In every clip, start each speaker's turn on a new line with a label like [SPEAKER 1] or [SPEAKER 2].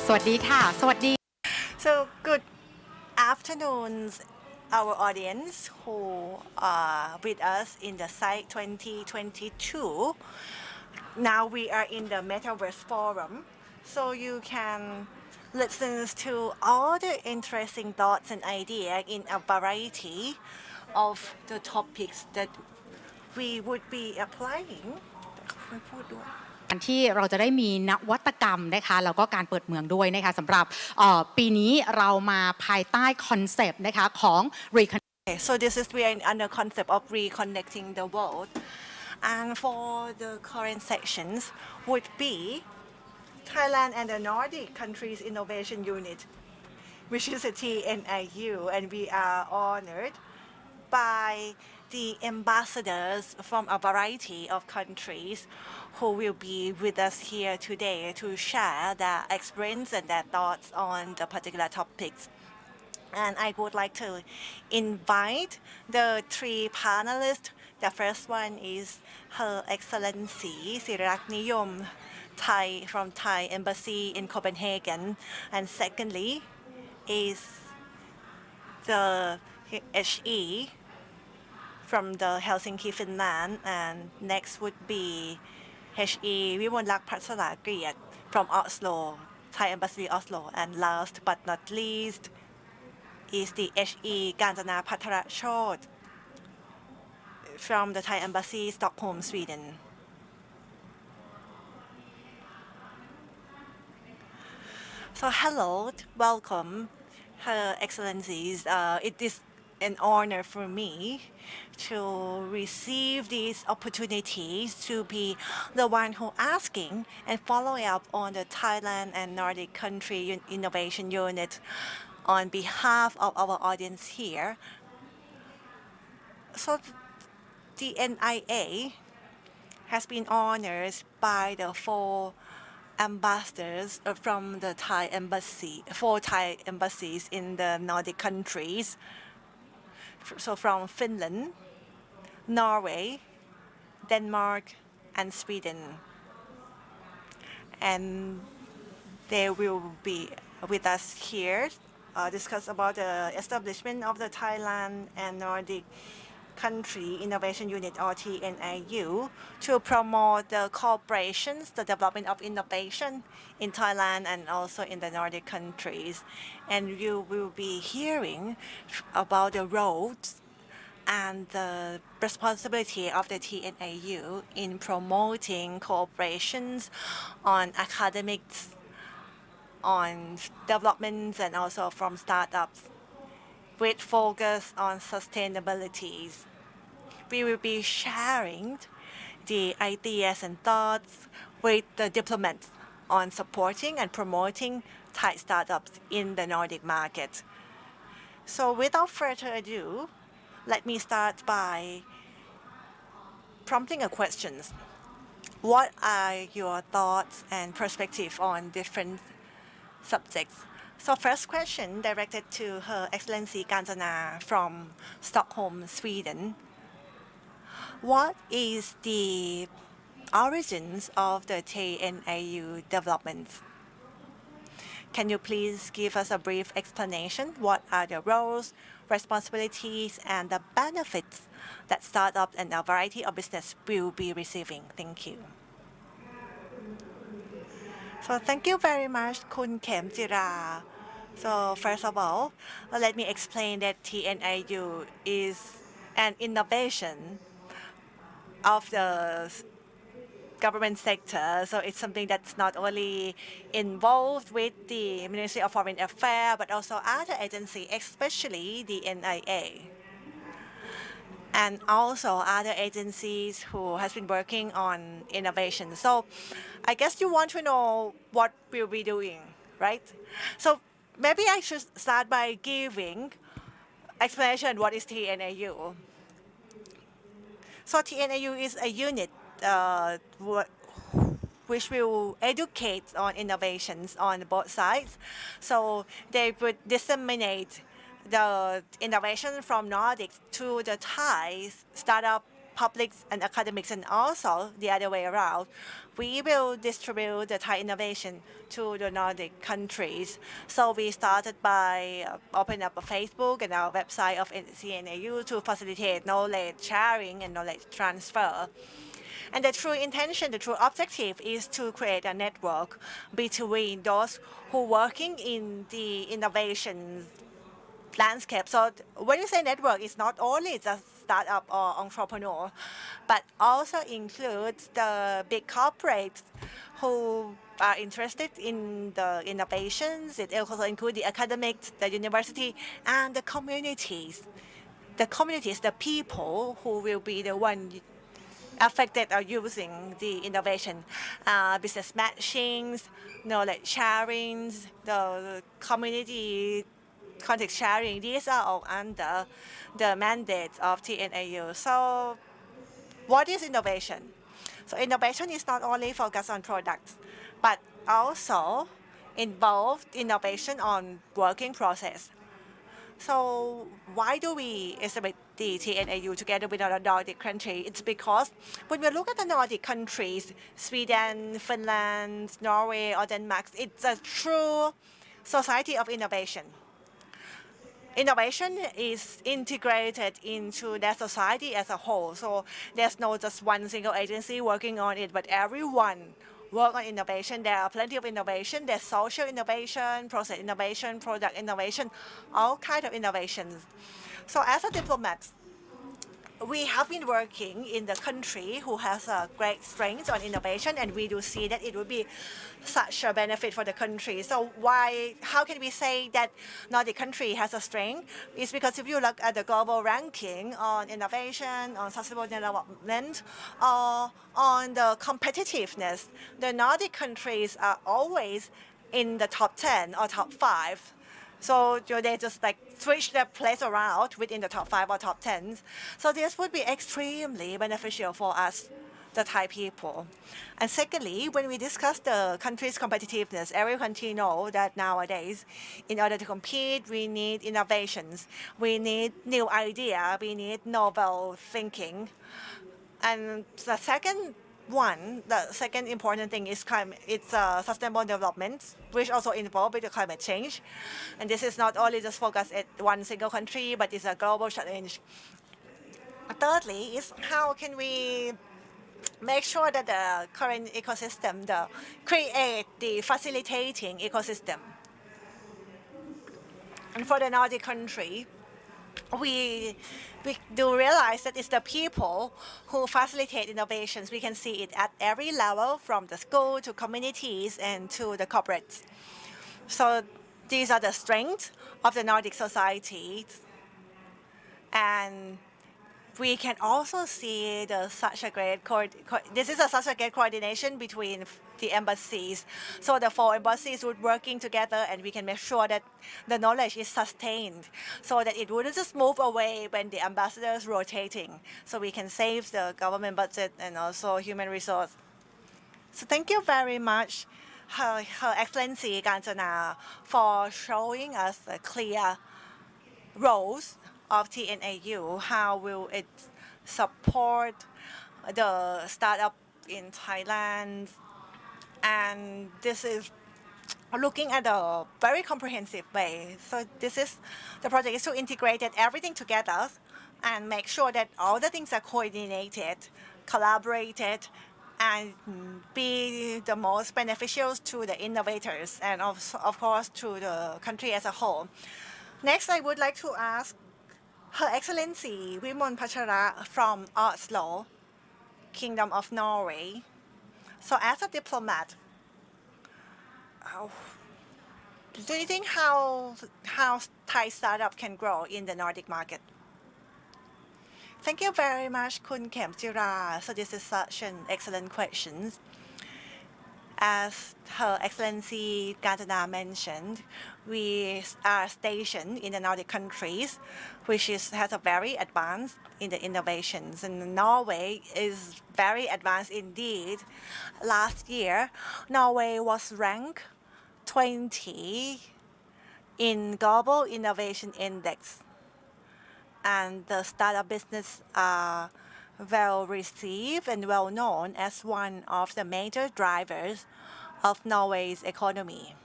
[SPEAKER 1] สวัสดีค่ะสวัสดี
[SPEAKER 2] So good afternoon, our audience who are with us in the site 2022. Now we are in the Metaverse Forum, so you can listen to all the interesting thoughts and ideas in a variety of the topics that we would be applying.
[SPEAKER 1] การที่เราจะได้มีนวัตกรรมนะคะแล้วก็การเปิดเมืองด้วยนะคะสำหรับปีนี้เรามาภายใต้คอนเซปต์นะคะของ
[SPEAKER 2] Okay, so this is we are under concept of reconnecting the world, and for the current sections would be Thailand and the Nordic countries innovation unit, which is a TNIU, and we are honored by the ambassadors from a variety of countries who will be with us here today to share their experience and their thoughts on the particular topics. And I would like to invite the three panelists. The first one is Her Excellency Sirakniyom Thai from Thai Embassy in Copenhagen, and secondly is the HE from the Helsinki, Finland, and next would be HE Vimonlak Prasanagriat from Oslo, Thai Embassy Oslo, and last but not least is the HE Kanjana Pattarachod from the Thai Embassy Stockholm, Sweden. So hello, welcome, Her Excellencies. It is an honor for me to receive these opportunities to be the one who asking and following up on the Thailand and Nordic country innovation unit on behalf of our audience here. So the NIA has been honored by the four ambassadors from the Thai embassy, four Thai embassies in the Nordic countries. So from Finland, Norway, Denmark, and Sweden. And they will be with us here, discuss about the establishment of the Thailand and Nordic Country Innovation Unit or TNIU to promote the cooperations, the development of innovation in Thailand and also in the Nordic countries. And you will be hearing about the roles and the responsibility of the TNIU in promoting cooperations on academics, on developments, and also from startups with focus on sustainability. We will be sharing the ideas and thoughts with the diplomats on supporting and promoting Thai startups in the Nordic market. So without further ado, let me start by prompting a question. What are your thoughts and perspective on different subjects? So first question directed to Her Excellency Kanjana from Stockholm, Sweden. What is the origins of the TNIU developments? Can you please give us a brief explanation? What are the roles, responsibilities, and the benefits that startups and a variety of business will be receiving? Thank you. So thank you very much, Kun Kem Jira. So first of all, let me explain that TNIU is an innovation of the government sector. So it's something that's not only involved with the Ministry of Foreign Affairs, but also other agencies, especially the NIA. And also other agencies who has been working on innovation. So I guess you want to know what we'll be doing, right? So maybe I should start by giving explanation what is TNIU. So TNIU is a unit which will educate on innovations on both sides. So they would disseminate the innovation from Nordic to the Thai startup public and academics, and also the other way around. We will distribute the Thai innovation to the Nordic countries. So we started by opening up a Facebook and our website of TNIU to facilitate knowledge sharing and knowledge transfer. And the true intention, the true objective is to create a network between those who are working in the innovation landscape. So when you say network, it's not only just startup or entrepreneur, but also includes the big corporates who are interested in the innovations. It also includes the academics, the university, and the communities. The communities, the people who will be the one affected or using the innovation, business matchings, knowledge sharing, the community context sharing. These are all under the mandate of TNIU. So what is innovation? So innovation is not only focused on products, but also involved innovation on working process. So why do we establish the TNIU together with other Nordic countries? It's because when we look at the Nordic countries, Sweden, Finland, Norway, or Denmark, it's a true society of innovation. Innovation is integrated into their society as a whole. So there's no just one single agency working on it, but everyone work on innovation. There are plenty of innovation. There's social innovation, process innovation, product innovation, all kinds of innovations. So as a diplomat, we have been working in the country who has a great strength on innovation, and we do see that it would be such a benefit for the country. So how can we say that Nordic country has a strength? It's because if you look at the global ranking on innovation, on sustainable development, or on the competitiveness, the Nordic countries are always in the top 10 or top 5. So they just like switch their place around within the top 5 or top 10. So this would be extremely beneficial for us, the Thai people. And secondly, when we discuss the country's competitiveness, every country knows that nowadays, in order to compete, we need innovations, we need new idea, we need novel thinking. And the second important thing is sustainable development, which also involved with the climate change. And this is not only just focused at one single country, but it's a global challenge. Thirdly, is how can we make sure that the current ecosystem, create the facilitating ecosystem. And for the Nordic country, we do realize that it's the people who facilitate innovations. We can see it at every level, from the school to communities and to the corporates. So these are the strengths of the Nordic society. And we can also see such a great coordination between the embassies. So the 4 embassies would working together, and we can make sure that the knowledge is sustained, so that it wouldn't just move away when the ambassadors rotating. So we can save the government budget and also human resource. So thank you very much, Her Excellency Kanchana, for showing us the clear roles of TNIU. How will it support the startup in Thailand? And this is looking at a very comprehensive way. So the project is to integrate everything together and make sure that all the things are coordinated, collaborated, and be the most beneficial to the innovators and of course to the country as a whole. Next, I would like to ask Her Excellency Vimon Pachara from Oslo, Kingdom of Norway. So as a diplomat, do you think how Thai startup can grow in the Nordic market? Thank you very much, Kun Khemchira. So this is such an excellent question. As Her Excellency Kanchana mentioned, we are stationed in the Nordic countries, which has a very advanced in the innovations. And Norway is very advanced indeed. Last year, Norway was ranked 20 in Global Innovation Index. And the startup business are well received and well known as one of the major drivers of Norway's economy.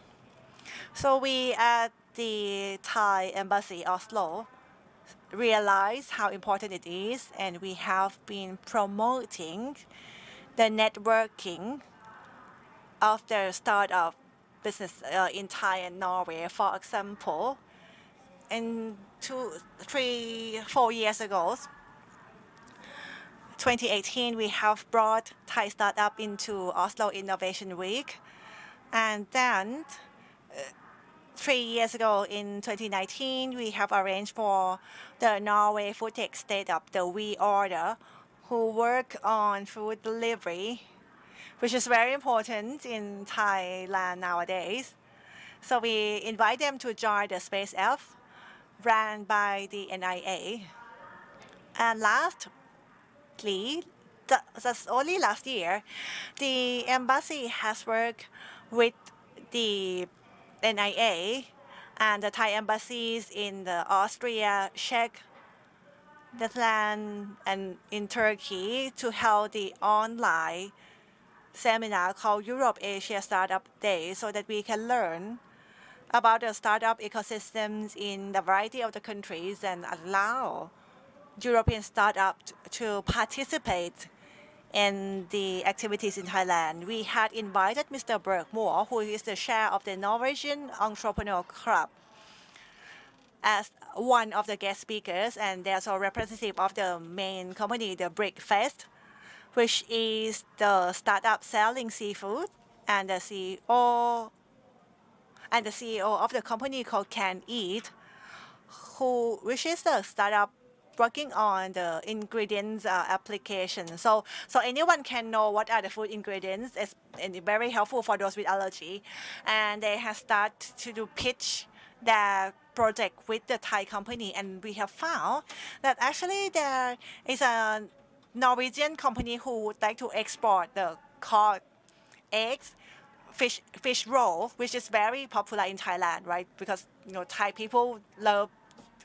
[SPEAKER 2] So we at the Thai Embassy Oslo realize how important it is, and we have been promoting the networking of the startup business in Thai and Norway. For example, in 4 years ago, 2018, we have brought Thai startup into Oslo Innovation Week, and then 3 years ago in 2019, we have arranged for the Norway food tech startup, the We Order, who work on food delivery, which is very important in Thailand nowadays. So we invite them to join the Space F ran by the NIA. And lastly, that's only last year, the embassy has worked with the NIA and the Thai embassies in the Austria, Czech, Netherlands, and in Turkey to hold the online seminar called Europe Asia Startup Day so that we can learn about the startup ecosystems in the variety of the countries and allow European startups to participate in the activities in Thailand. We had invited Mr. Bergmoor, who is the chair of the Norwegian Entrepreneur Club, as one of the guest speakers, and there's a representative of the main company, the Brickfest, which is the startup selling seafood, and the CEO of the company called Can Eat, which is the startup working on the ingredients application. So anyone can know what are the food ingredients. It's very helpful for those with allergy. And they have started to do pitch their project with the Thai company. And we have found that actually there is a Norwegian company who would like to export the cod eggs, fish roll, which is very popular in Thailand, right? Because Thai people love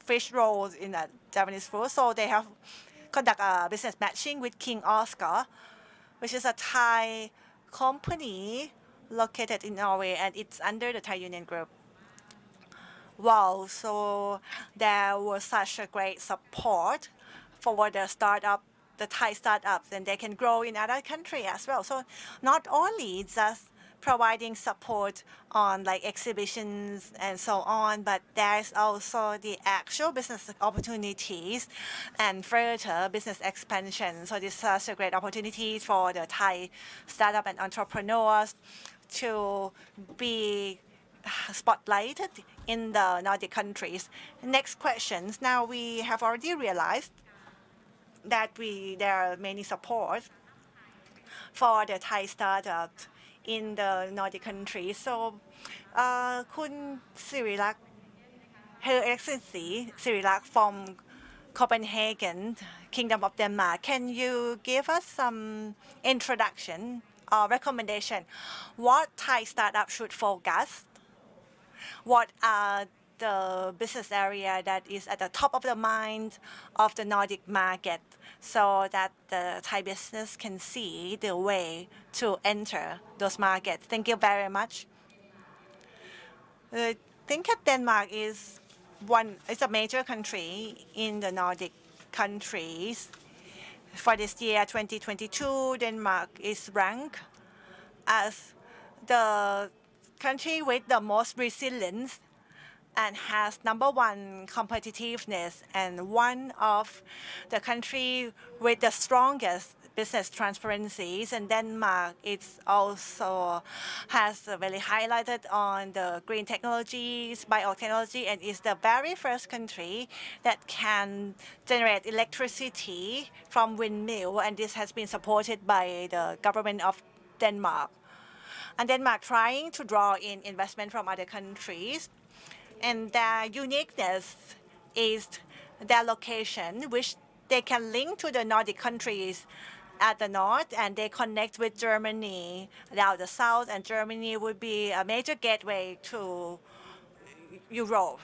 [SPEAKER 2] fish rolls in a Japanese food, so they have conduct a business matching with King Oscar, which is a Thai company located in Norway, and it's under the Thai Union Group. Wow, so there was such a great support for the startup, the Thai startups, and they can grow in other countries as well. So not only just providing support on like exhibitions and so on, but there's also the actual business opportunities and further business expansion. So this is such a great opportunity for the Thai startup and entrepreneurs to be spotlighted in the Nordic countries. Next questions. Now we have already realized that there are many support for the Thai startups in the Nordic countries. So, คุณสิริลักษณ์ Her Excellency สิริลักษณ์ from Copenhagen, Kingdom of Denmark, can you give us some introduction or recommendation? What Thai startup should focus? What are the business area that is at the top of the mind of the Nordic market, so that the Thai business can see the way to enter those markets? Thank you very much. I think that Denmark is a major country in the Nordic countries. For this year, 2022, Denmark is ranked as the country with the most resilience and has #1 competitiveness and one of the country with the strongest business transparencies. And Denmark also has really highlighted on the green technologies, biotechnology, and is the very first country that can generate electricity from windmill, and this has been supported by the government of Denmark. And Denmark trying to draw in investment from other countries. And their uniqueness is their location, which they can link to the Nordic countries at the north, and they connect with Germany down the south, and Germany would be a major gateway to Europe.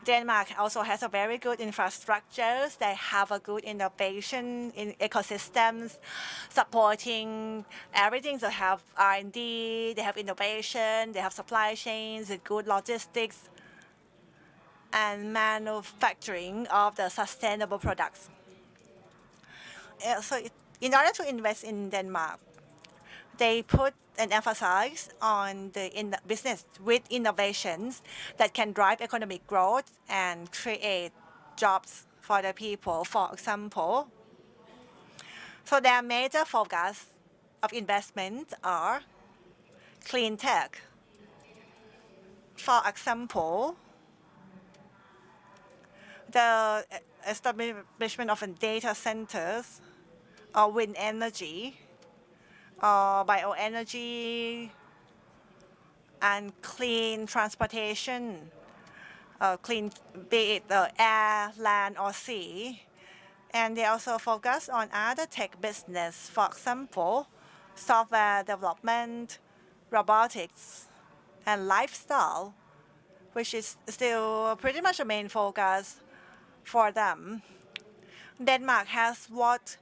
[SPEAKER 2] Denmark also has a very good infrastructure. They have a good innovation in ecosystems, supporting everything. They have R&D, they have innovation, they have supply chains, good logistics, and manufacturing of the sustainable products. In order to invest in Denmark, they put an emphasis on the business with innovations that can drive economic growth and create jobs for the people. For example, so their major focus of investment are clean tech. For example, the establishment of data centers or wind energy or bioenergy and clean transportation, clean, be it air, land, or sea. And they also focus on other tech business, for example, software development, robotics, and lifestyle, which is still pretty much a main focus for them. Denmark has what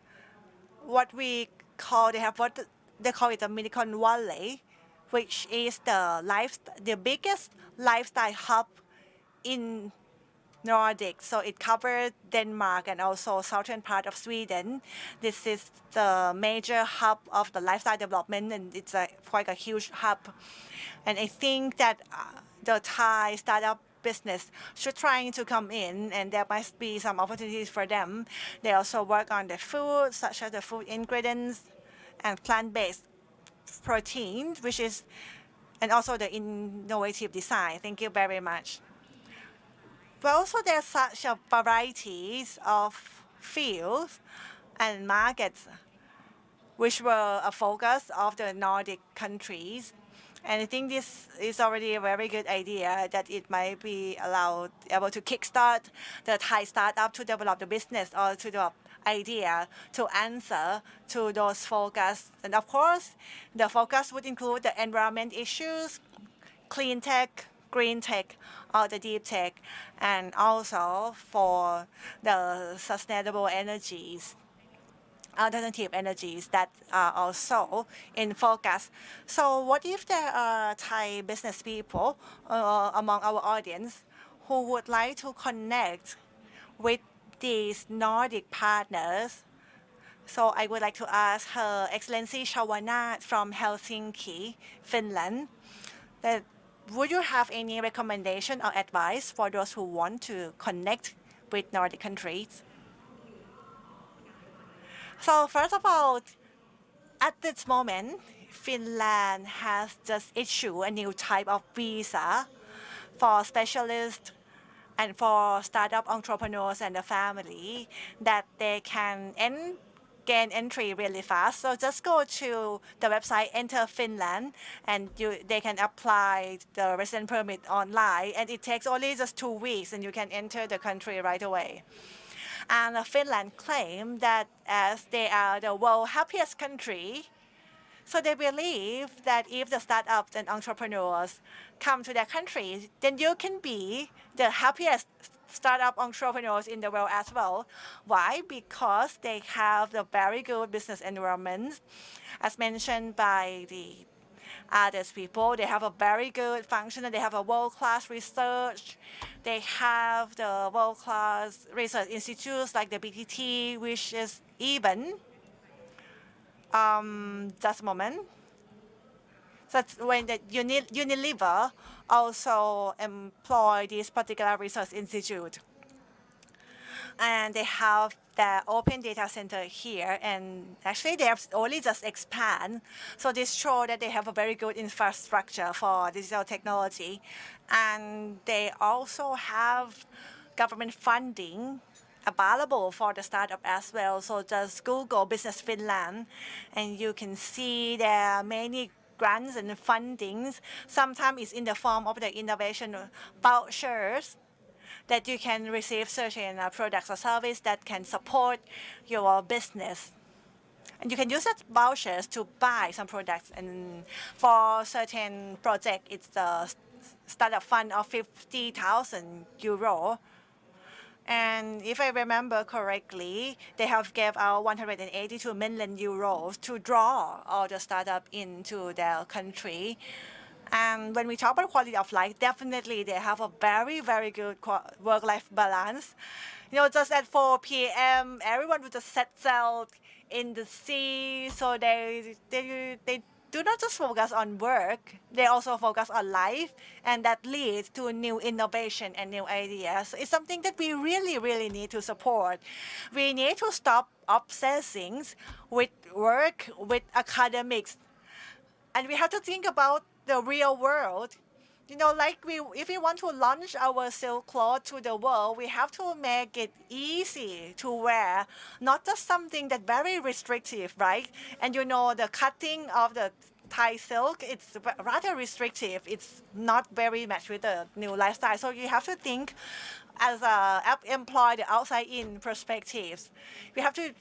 [SPEAKER 2] we call, they call it the Silicon Valley, which is the biggest lifestyle hub in Nordic. So it covers Denmark and also southern part of Sweden. This is the major hub of the lifestyle development, and it's quite a huge hub. And I think that the Thai startup business should try to come in, and there must be some opportunities for them. They also work on the food, such as the food ingredients and plant-based proteins, and also the innovative design. Thank you very much. But also there's such a varieties of fields and markets which were a focus of the Nordic countries. And I think this is already a very good idea that it might be able to kickstart the Thai startup to develop the business or to develop idea to answer to those focus. And of course, the focus would include the environment issues, clean tech, green tech, or the deep tech, and also for the sustainable energies, alternative energies that are also in focus. So what if there are Thai business people among our audience who would like to connect with these Nordic partners? So I would like to ask Her Excellency Shawana from Helsinki, Finland, that would you have any recommendation or advice for those who want to connect with Nordic countries? So first of all, at this moment, Finland has just issued a new type of visa for specialists and for startup entrepreneurs and the family that they can gain entry really fast. So just go to the website, enter Finland, and they can apply the resident permit online. And it takes only just 2 weeks, and you can enter the country right away. And Finland claimed that as they are the world's happiest country, so they believe that if the startups and entrepreneurs come to their country, then you can be the happiest startup entrepreneurs in the world as well. Why? Because they have the very good business environment. As mentioned by the others people, they have a very good function, and they have a world-class research. They have the world-class research institutes like the BTT, which is even, just a moment. So when the Unilever also employ this particular research institute. And they have the open data center here, and actually they have only just expand. So this shows that they have a very good infrastructure for digital technology. And they also have government funding available for the startup as well. So just Google Business Finland, and you can see there are many grants and fundings. Sometimes it's in the form of the innovation vouchers that you can receive certain products or service that can support your business. And you can use that vouchers to buy some products. And for certain project, it's the startup fund of 50,000 euro. And if I remember correctly, they have gave out 182 million euros to draw all the startup into their country. And when we talk about quality of life, definitely they have a very, very good work-life balance. You know, just at 4 p.m., everyone would just set sail in the sea. So they do not just focus on work, they also focus on life, and that leads to new innovation and new ideas. It's something that we really, really need to support. We need to stop obsessing with work, with academics, and we have to think about the real world. You know, like if we want to launch our silk cloth to the world, we have to make it easy to wear, not just something that very restrictive, right? And you know, the cutting of the Thai silk, it's rather restrictive. It's not very matched with the new lifestyle. So you have to think as employ the outside-in perspectives. We have to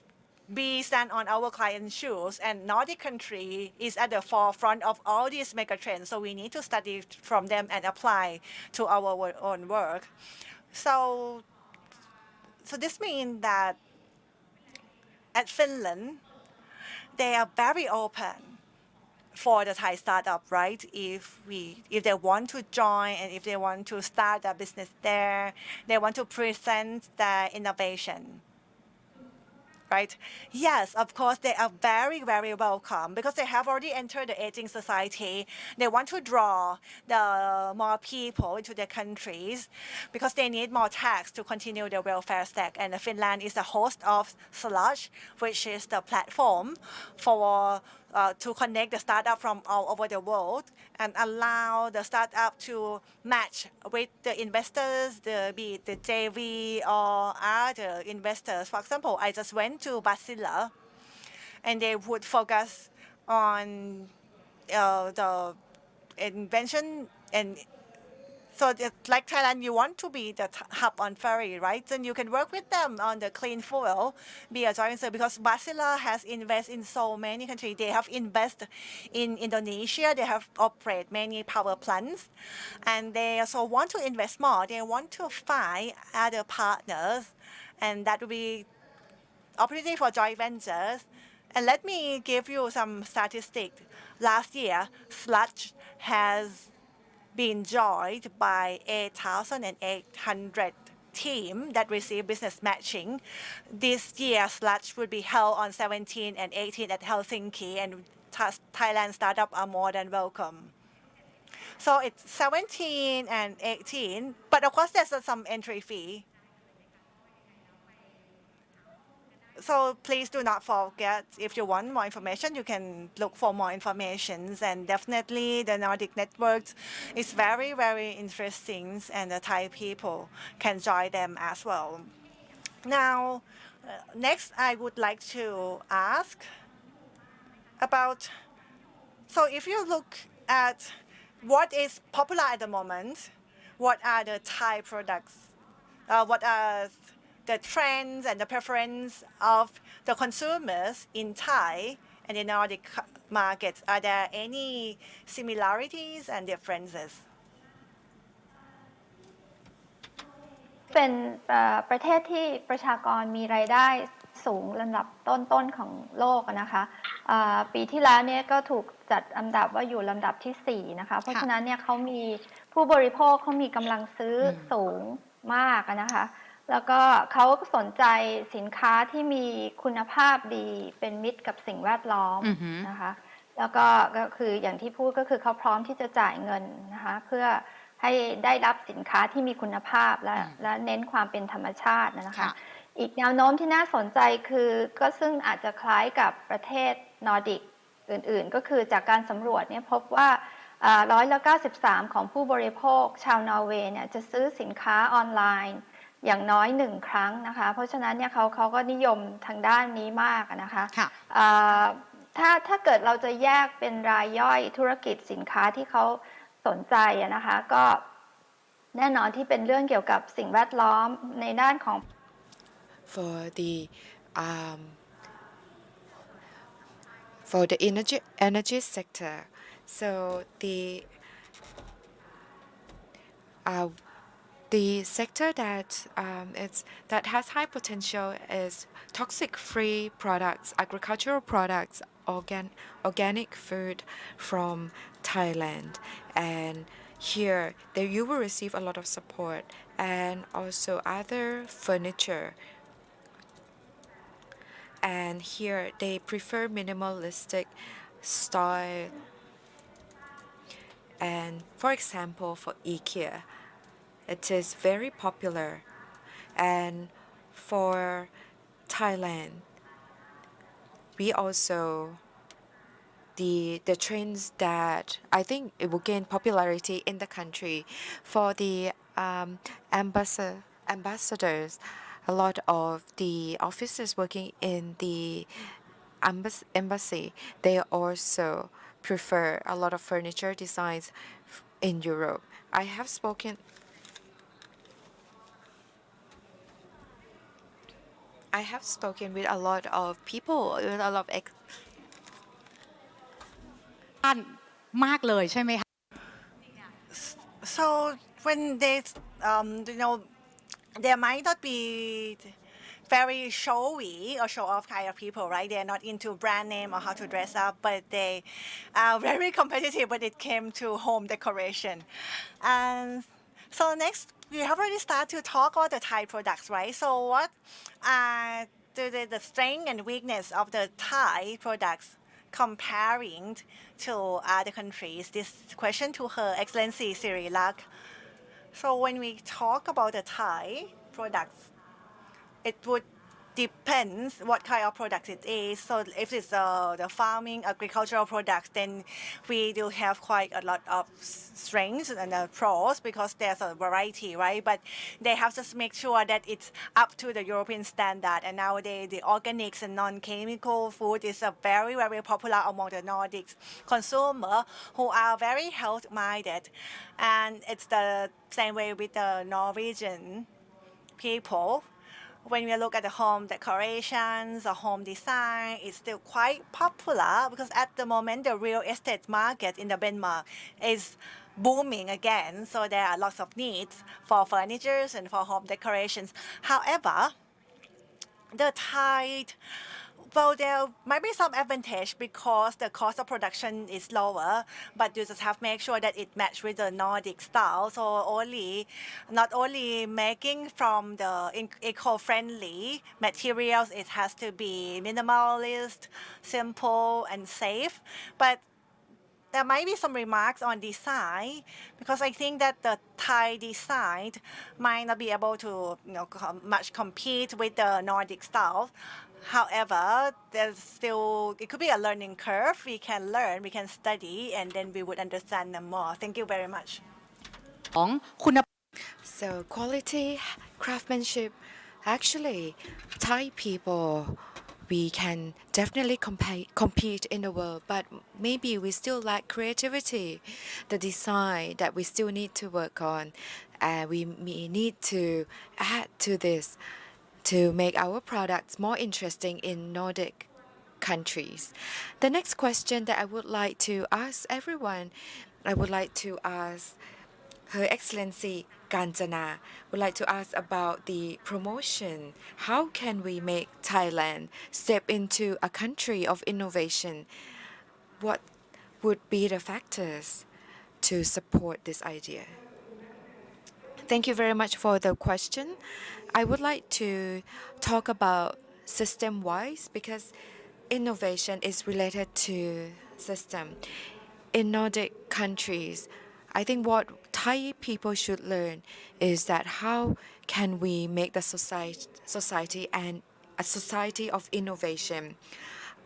[SPEAKER 2] stand on our client's shoes, and Nordic country is at the forefront of all these mega trends. So we need to study from them and apply to our own work. So this means that at Finland, they are very open for the Thai startup, right? If they want to join and if they want to start a business there, they want to present their innovation. Right? Yes, of course, they are very, very welcome because they have already entered the aging society. They want to draw the more people into their countries because they need more tax to continue their welfare stack. And Finland is the host of Slush, which is the platform for to connect the startup from all over the world and allow the startup to match with the investors, be it the JV or other investors. For example, I just went to Basila, and they would focus on the invention and so like Thailand, you want to be the hub on ferry, right? Then you can work with them on the clean fuel, be a joint venture because Basila has invested in so many countries. They have invested in Indonesia. They have operate many power plants, and they also want to invest more. They want to find other partners, and that will be opportunity for joint ventures. And let me give you some statistics. Last year, Sludge has been joined by 8,800 team that receive business matching. This year, Sludge would be held on 17 and 18 at Helsinki, and Thailand startups are more than welcome. So it's 17 and 18, but of course there's some entry fee. So please do not forget, if you want more information, you can look for more information. And definitely the Nordic networks is very, very interesting, and the Thai people can join them as well. Now, next I would like to ask about, so if you look at what is popular at the moment, what are the Thai products, what are the trends and the preference of the consumers in Thai and in Nordic markets? Are there any similarities and differences?
[SPEAKER 3] เป็นประเทศที่ประชากรมีรายได้สูงลำดับต้นๆของโลกนะคะปีที่แล้วเนี่ยก็ถูกจัดอันดับว่าอยู่ลำดับที่4นะคะเพราะฉะนั้นเนี่ยเขามีผู้บริโภคเขามีกำลังซื้อสูงมากนะคะแล้วก็เขาสนใจสินค้าที่มีคุณภาพดีเป็นมิตรกับสิ่งแวดล้อมนะคะแล้วก็คืออย่างที่พูดก็คือเขาพร้อมที่จะจ่ายเงินนะคะเพื่อให้ได้รับสินค้าที่มีคุณภาพและเน้นความเป็นธรรมชาตินะคะอีกแนวโน้มที่น่าสนใจคือก็ซึ่งอาจจะคล้ายกับประเทศนอร์ดิกอื่นๆก็คือจากการสำรวจเนี่ยพบว่า93%ของผู้บริโภคชาวนอร์เวย์เนี่ยจะซื้อสินค้าออนไลน์อย่างน้อย1ครั้งนะคะเพราะฉะนั้นเนี่ยเขาก็นิยมทางด้านนี้มากนะคะถ้าเกิดเราจะแยกเป็นรายย่อยธุรกิจสินค้าที่เขาสนใจนะคะก็แน่นอนที่เป็นเรื่องเกี่ยวกับสิ่งแวดล้อมในด้านของ
[SPEAKER 4] for the energy sector. So
[SPEAKER 5] Uh, the sector that has high potential is toxic-free products, agricultural products, organic food from Thailand, and here you will receive a lot of support, and also other furniture. And here they prefer minimalistic style. And for example, for IKEA, it is very popular. And for Thailand, we also the trends that I think it will gain popularity in the country for the ambassadors. A lot of the officers working in the embassy, they also prefer a lot of furniture designs in Europe. I have spoken with a lot of people, with a lot of
[SPEAKER 1] ท่านมากเลยใช่ไหมคะ
[SPEAKER 2] So when they, there might not be very showy or show off kind of people, right? They're not into brand name or how to dress up, but they are very competitive when it came to home decoration. And so next, we have already started to talk about the Thai products, right? So what are the strength and weakness of the Thai products comparing to other countries? This question to Her Excellency Sirilak. So when we talk about the Thai products, it would depends what kind of product it is. So if it's the farming agricultural products, then we do have quite a lot of strengths and pros because there's a variety, right? But they have to make sure that it's up to the European standard. And nowadays, the organics and non-chemical food is a very, very popular among the Nordics consumer who are very health-minded. And it's the same way with the Norwegian people. When we look at the home decorations or home design, it's still quite popular because at the moment the real estate market in the Denmark is booming again. So there are lots of needs for furniture and for home decorations. However, the Thai, well, there might be some advantage because the cost of production is lower, but you just have to make sure that it match with the Nordic style. So not only making from the eco-friendly materials, it has to be minimalist, simple, and safe. But there might be some remarks on design because I think that the Thai design might not be able to much compete with the Nordic style. However, there's still, it could be a learning curve. We can learn, we can study, and then we would understand them more. Thank you very much.
[SPEAKER 1] ของคุณ
[SPEAKER 5] So quality, craftsmanship, actually, Thai people, we can definitely compete in the world, but maybe we still lack creativity, the design that we still need to work on, and we need to add to this to make our products more interesting in Nordic countries. The next question that I would like to ask everyone, I would like to ask Her Excellency Kanchana, would like to ask about the promotion. How can we make Thailand step into a country of innovation? What would be the factors to support this idea? Thank you very much for the question. I would like to talk about system-wise because innovation is related to system. In Nordic countries, I think what Thai people should learn is that how can we make the society and a society of innovation.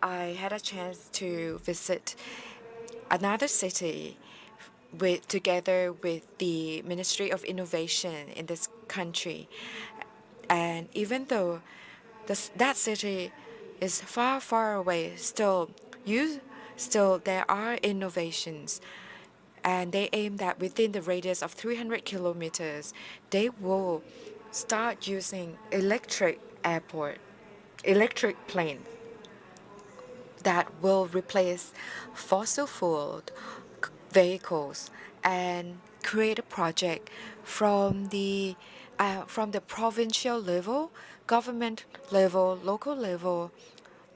[SPEAKER 5] I had a chance to visit another city together with the Ministry of Innovation in this country. And even though that city is far, far away, still there are innovations. And they aim that within the radius of 300 kilometers, they will start using electric plane that will replace fossil fuel vehicles. And create a project from the provincial level, government level,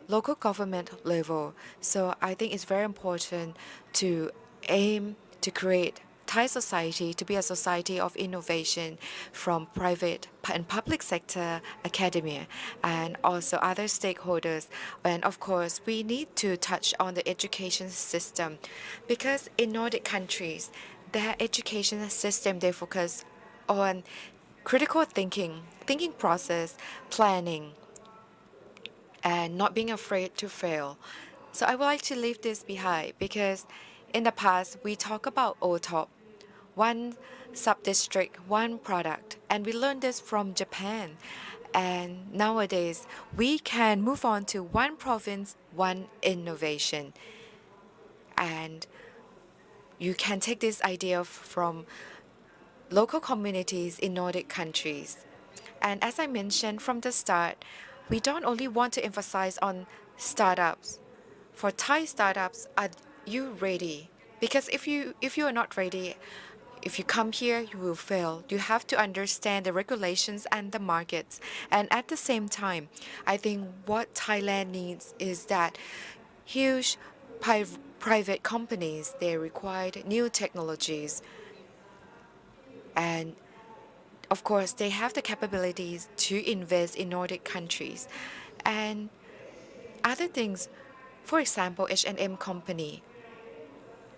[SPEAKER 5] local government level. So I think it's very important to aim to create Thai society to be a society of innovation from private and public sector, academia, and also other stakeholders. And of course, we need to touch on the education system because in Nordic countries, their education system, they focus on critical thinking process, planning, and not being afraid to fail. So I would like to leave this behind because in the past we talk about OTOP, one sub-district, one product, and we learned this from Japan. And nowadays we can move on to one province, one innovation. And you can take this idea from local communities in Nordic countries. And as I mentioned from the start, we don't only want to emphasize on startups. For Thai startups, are you ready? Because if you are not ready, if you come here, you will fail. You have to understand the regulations and the markets. And at the same time, I think what Thailand needs is that huge private companies, they require new technologies. And of course, they have the capabilities to invest in Nordic countries. And other things, for example, H&M company,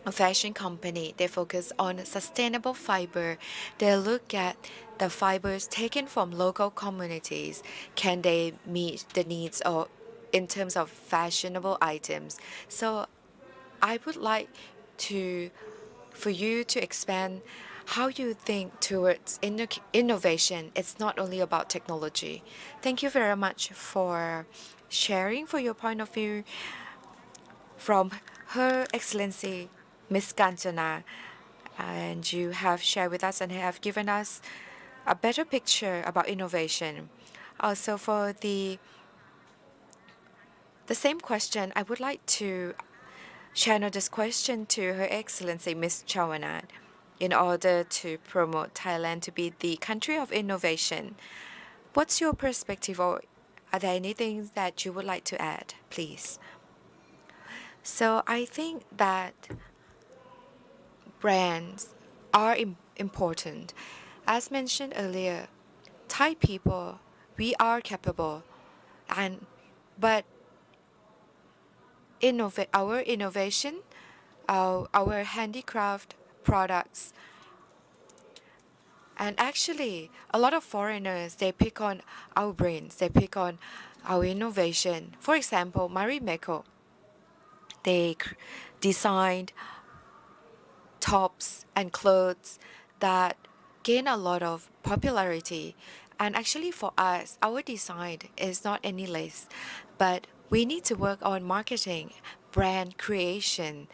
[SPEAKER 5] a fashion company, they focus on sustainable fiber. They look at the fibers taken from local communities. Can they meet the needs of in terms of fashionable items? So I would like for you to expand how you think towards innovation. It's not only about technology. Thank you very much for sharing for your point of view from Her Excellency Miss Kanchana, and you have shared with us and have given us a better picture about innovation. Also, for the same question, I would like to channel this question to Her Excellency Miss Chawanat in order to promote Thailand to be the country of innovation. What's your perspective, or are there anything that you would like to add, please? So I think that brands are important. As mentioned earlier, Thai people, we are capable, but our innovation, our handicraft products, and actually a lot of foreigners, they pick on our brains, they pick on our innovation. For example, Marimekko, they designed tops and clothes that gain a lot of popularity. And actually for us, our design is not any less, but we need to work on marketing, brand creation,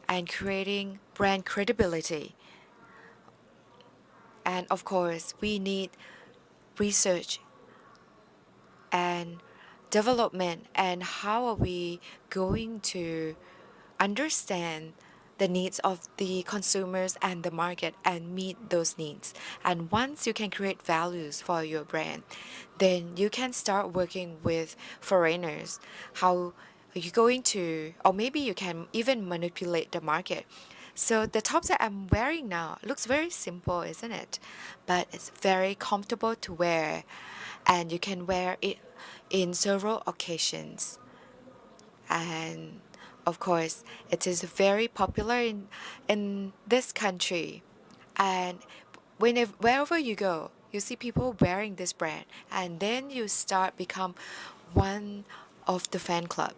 [SPEAKER 5] and creating brand credibility. And of course, we need research and development, and how are we going to understand the needs of the consumers and the market and meet those needs. And once you can create values for your brand, then you can start working with foreigners. How are you going to, or maybe you can even manipulate the market. So the tops that I'm wearing now looks very simple, isn't it? But it's very comfortable to wear, and you can wear it in several occasions. And of course, it is very popular in this country. And wherever you go, you see people wearing this brand, and then you start become one of the fan club.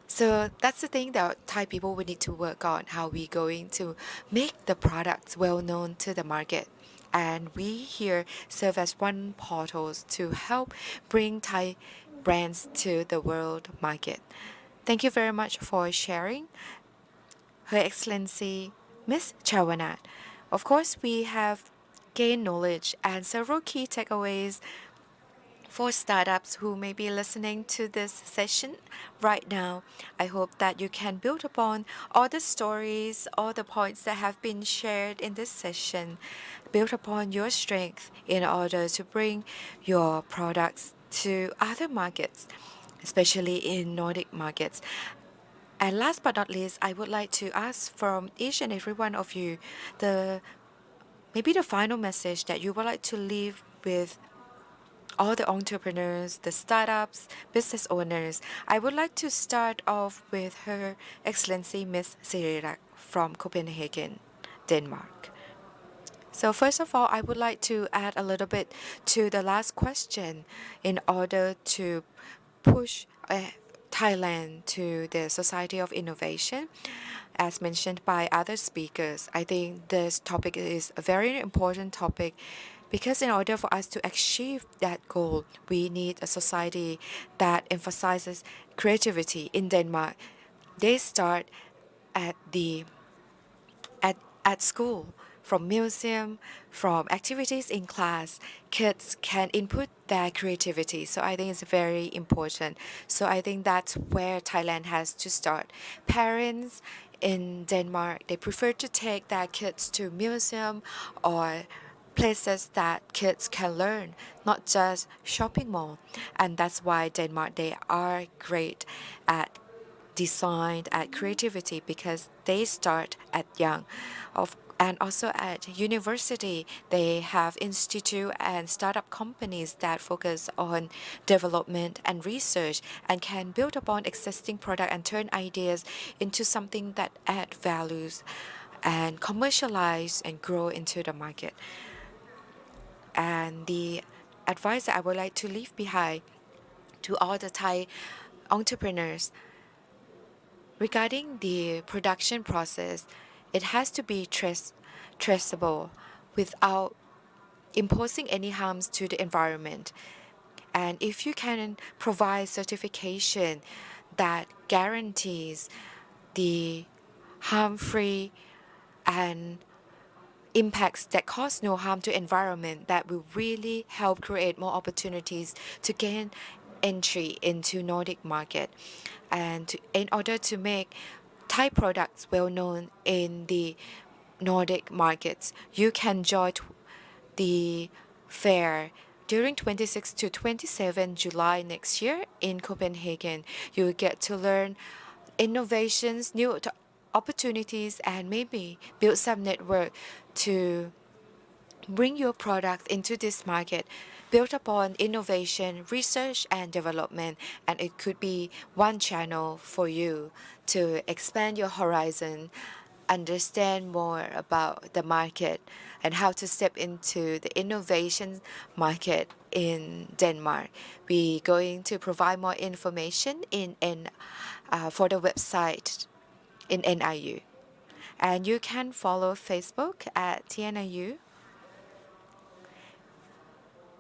[SPEAKER 5] So that's the thing that Thai people will need to work on, how we going to make the products well known to the market. And we here serve as one portals to help bring Thai brands to the world market. Thank you very much for sharing, Her Excellency Miss Chawanat. Of course, we have gained knowledge and several key takeaways for startups who may be listening to this session right now. I hope that you can build upon all the stories, all the points that have been shared in this session, build upon your strength in order to bring your products to other markets, especially in Nordic markets. And last but not least, I would like to ask from each and every one of you maybe the final message that you would like to leave with all the entrepreneurs, the startups, business owners. I would like to start off with Her Excellency Miss Sirirak from Copenhagen, Denmark. So first of all, I would like to add a little bit to the last question in order to push Thailand to the Society of Innovation. As mentioned by other speakers, I think this topic is a very important topic because in order for us to achieve that goal, we need a society that emphasizes creativity. In Denmark, they start at school, from museum, from activities in class. Kids can input their creativity. So I think it's very important. So I think that's where Thailand has to start. Parents in Denmark, they prefer to take their kids to museum or places that kids can learn, not just shopping mall. And that's why Denmark, they are great at design, at creativity, because they start at young. And also at university, they have institute and startup companies that focus on development and research and can build upon existing product and turn ideas into something that add values and commercialize and grow into the market. And the advice that I would like to leave behind to all the Thai entrepreneurs regarding the production process, it has to be traceable without imposing any harms to the environment. And if you can provide certification that guarantees the harm-free and impacts that cause no harm to environment, that will really help create more opportunities to gain entry into Nordic market. And in order to make Thai products well known in the Nordic markets, you can join the fair during 26 to 27 July next year in Copenhagen. You will get to learn innovations, new opportunities, and maybe build some network to bring your product into this market built upon innovation, research, and development. And it could be one channel for you to expand your horizon, understand more about the market, and how to step into the innovation market in Denmark. We're going to provide more information for the website in NIU. And you can follow Facebook at TNIU.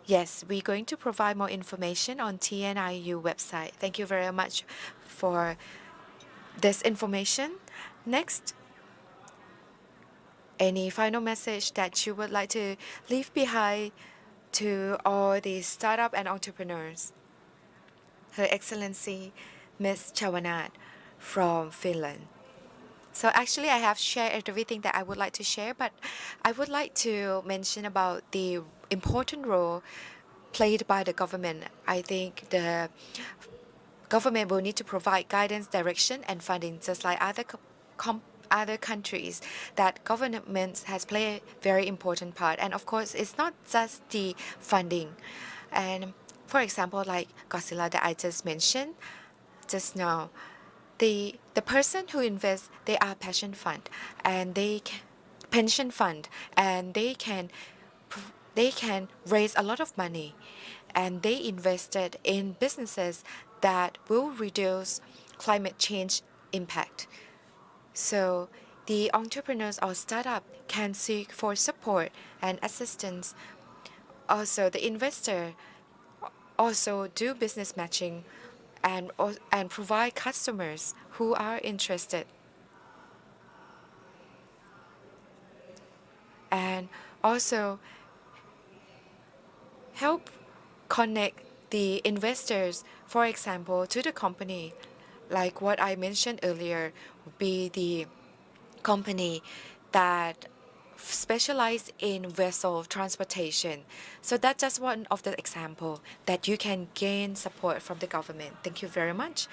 [SPEAKER 5] Yes, we're going to provide more information on TNIU website. Thank you very much for this information. Next, any final message that you would like to leave behind to all the startup and entrepreneurs? Her Excellency Ms. Chawanat from Finland. So actually I have shared everything that I would like to share, but I would like to mention about the important role played by the government. I think the government will need to provide guidance, direction, and funding, just like other countries, that government has played a very important part. And of course, it's not just the funding. And for example, like Godzilla that I just mentioned just now, the person who invests, they are pension fund, and they can raise a lot of money, and they invested in businesses that will reduce climate change impact. So the entrepreneurs or startup can seek for support and assistance. Also, the investor also do business matching and provide customers who are interested. And also help connect the investors, for example, to the company, like what I mentioned earlier, would be the company that specialize in vessel transportation. So that's just one of the example that you can gain support from the government. Thank you very much.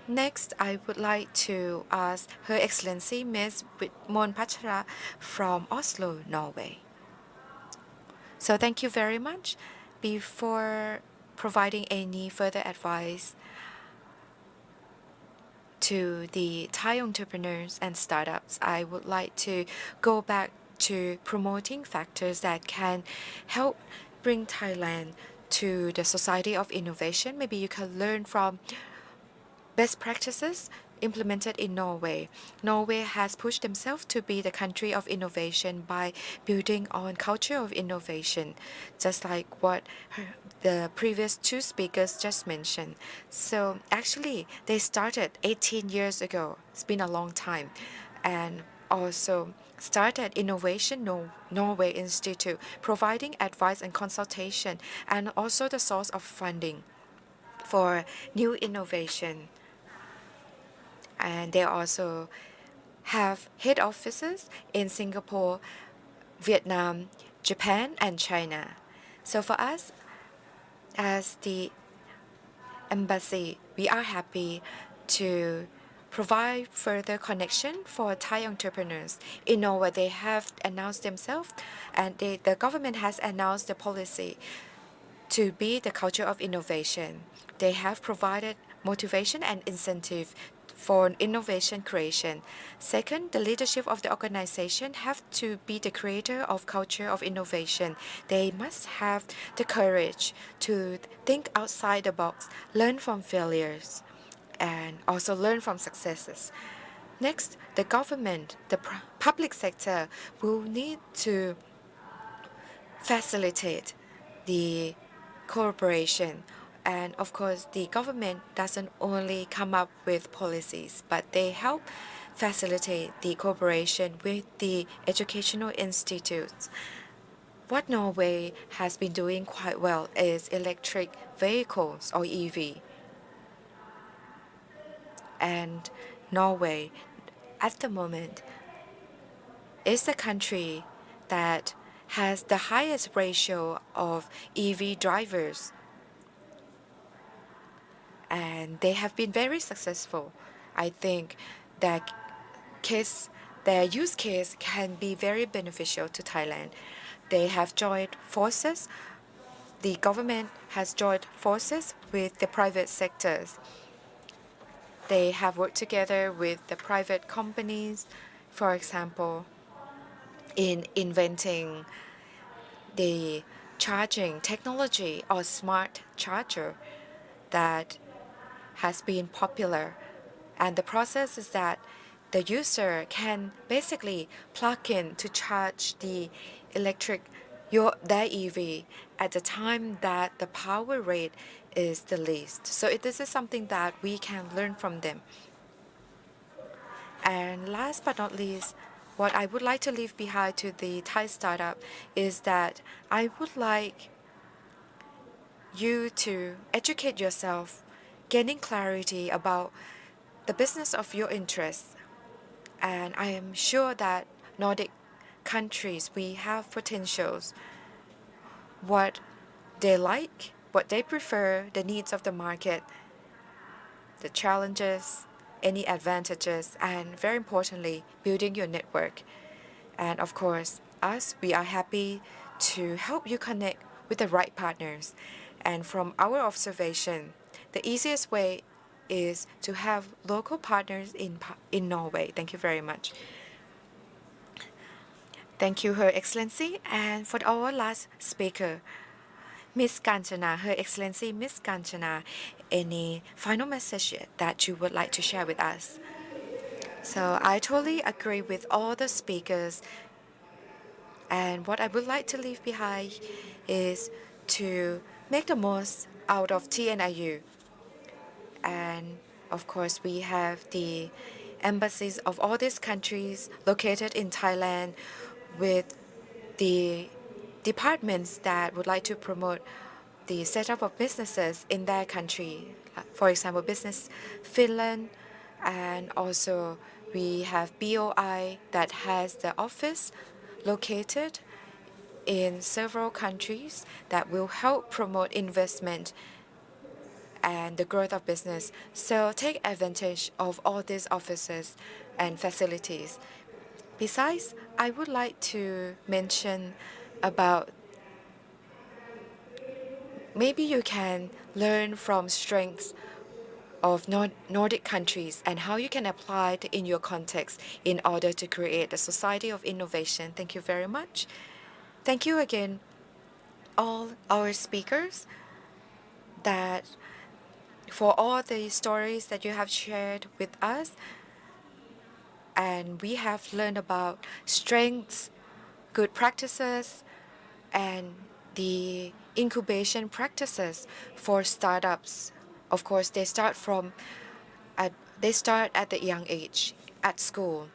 [SPEAKER 5] Next, I would like to ask Her Excellency Ms. Mon Pachara from Oslo, Norway. So thank you very much. Before providing any further advice to the Thai entrepreneurs and startups, I would like to go back to promoting factors that can help bring Thailand to the society of innovation. Maybe you can learn from best practices implemented in Norway. Norway has pushed themselves to be the country of innovation by building on culture of innovation, just like what the previous two speakers just mentioned. So actually, they started 18 years ago. It's been a long time. And also started Innovation Norway Institute, providing advice and consultation, and also the source of funding for new innovation. And they also have head offices in Singapore, Vietnam, Japan, and China. So for us, as the embassy, we are happy to provide further connection for Thai entrepreneurs. In Norway, they have announced themselves, and the government has announced the policy to be the culture of innovation. They have provided motivation and incentive for innovation creation. Second, the leadership of the organization have to be the creator of culture of innovation. They must have the courage to think outside the box, learn from failures, and also learn from successes. Next, the government, the public sector will need to facilitate the cooperation. And of course, the government doesn't only come up with policies, but they help facilitate the cooperation with the educational institutes. What Norway has been doing quite well is electric vehicles or EV. And Norway, at the moment, is the country that has the highest ratio of EV drivers. And they have been very successful. I think that their use case can be very beneficial to Thailand. They have joined forces. The government has joined forces with the private sectors. They have worked together with the private companies, for example, in inventing the charging technology or smart charger that has been popular. And the process is that the user can basically plug in to charge their EV at the time that the power rate is the least. So this is something that we can learn from them. And last but not least, what I would like to leave behind to the Thai startup is that I would like you to educate yourself, gaining clarity about the business of your interests. And I am sure that Nordic countries, we have potentials, what they like, what they prefer, the needs of the market, the challenges, any advantages, and very importantly, building your network. And of course, us, we are happy to help you connect with the right partners. And from our observation, the easiest way is to have local partners in Norway. Thank you very much. Thank you, Her Excellency. And for our last speaker, Miss Kanchana, Her Excellency Miss Kanchana, any final message that you would like to share with us? So I totally agree with all the speakers. And what I would like to leave behind is to make the most out of TNIU. And of course, we have the embassies of all these countries located in Thailand with the departments that would like to promote the setup of businesses in their country. For example, Business Finland, and also we have BOI that has the office located in several countries that will help promote investment and the growth of business. So take advantage of all these offices and facilities. Besides, I would like to mention about maybe you can learn from strengths of Nordic countries and how you can apply it in your context in order to create a society of innovation. Thank you very much. Thank you again, all our speakers, that for all the stories that you have shared with us. And we have learned about strengths, good practices, and the incubation practices for startups. Of course, they start at the young age at school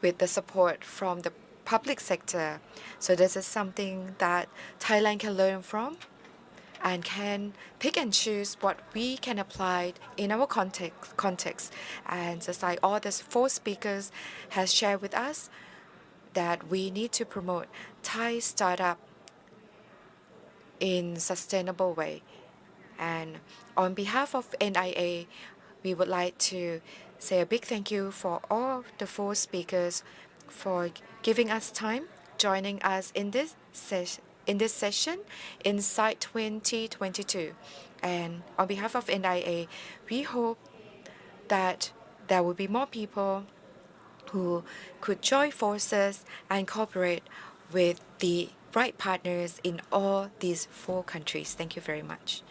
[SPEAKER 5] with the support from the public sector. So this is something that Thailand can learn from and can pick and choose what we can apply in our context. And just like all the 4 speakers has shared with us, that we need to promote Thai startup in sustainable way. And on behalf of NIA, we would like to say a big thank you for all the 4 speakers for giving us time, joining us in this session, Insight 2022. And on behalf of NIA, we hope that there will be more people who could join forces and cooperate with the right partners in all these 4 countries. Thank you very much.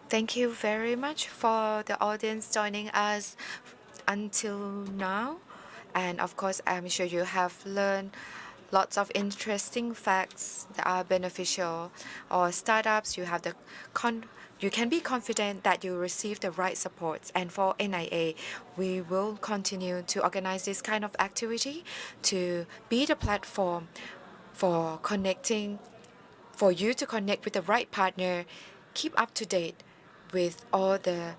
[SPEAKER 5] Thank you very much for the audience joining us until now. And of course, I'm sure you have learned lots of interesting facts that are beneficial. Or startups, you can be confident that you receive the right supports. And for NIA, we will continue to organize this kind of activity to be the platform for you to connect with the right partner, keep up to date with all the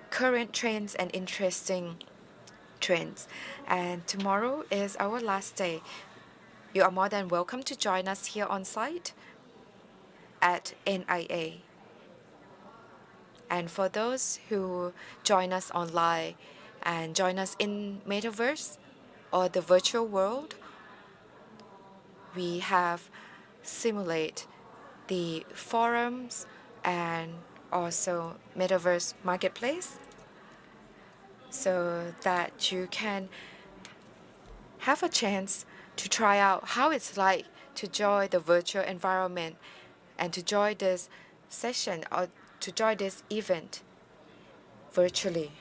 [SPEAKER 5] current trends and interesting trends. And tomorrow is our last day. You are more than welcome to join us here on site at NIA. And for those who join us online and join us in Metaverse or the virtual world, we have simulate the forums and also Metaverse Marketplace so that you can have a chance to try out how it's like to join the virtual environment and to join this session or to join this event virtually.